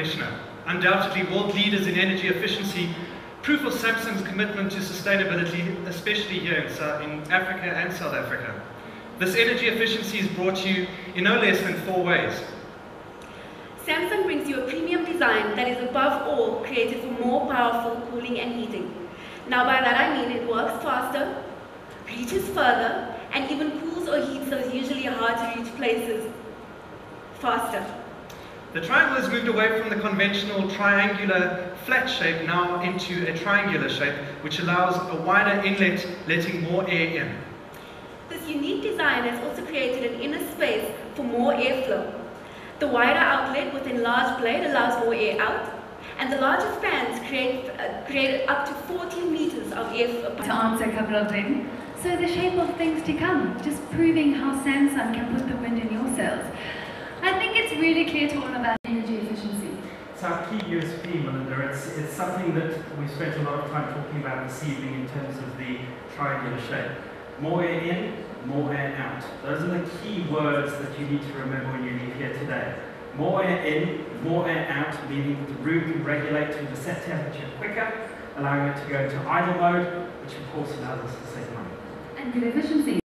Conditioner. Undoubtedly world leaders in energy efficiency, proof of Samsung's commitment to sustainability, especially here in Africa and South Africa. This energy efficiency is brought to you in no less than 4 ways. Samsung brings you a premium design that is above all created for more powerful cooling and heating. Now by that I mean it works faster, reaches further, and even cools or heats those usually hard to reach places faster. The triangle has moved away from the conventional triangular flat shape now into a triangular shape, which allows a wider inlet, letting more air in. This unique design has also created an inner space for more airflow. The wider outlet with enlarged blade allows more air out, and the larger fans create up to 14 meters of air. To answer a couple of them. So the shape of things to come, just proving how Samsung can put the wind in your sails. I think it's really clear to all about energy efficiency. It's our key USP, Melinda. It's something that we spent a lot of time talking about this evening in terms of the triangular shape. More air in, more air out. Those are the key words that you need to remember when you leave here today. More air in, more air out, meaning the room can regulate to the set temperature quicker, allowing it to go into idle mode, which of course allows us to save money. And good efficiency.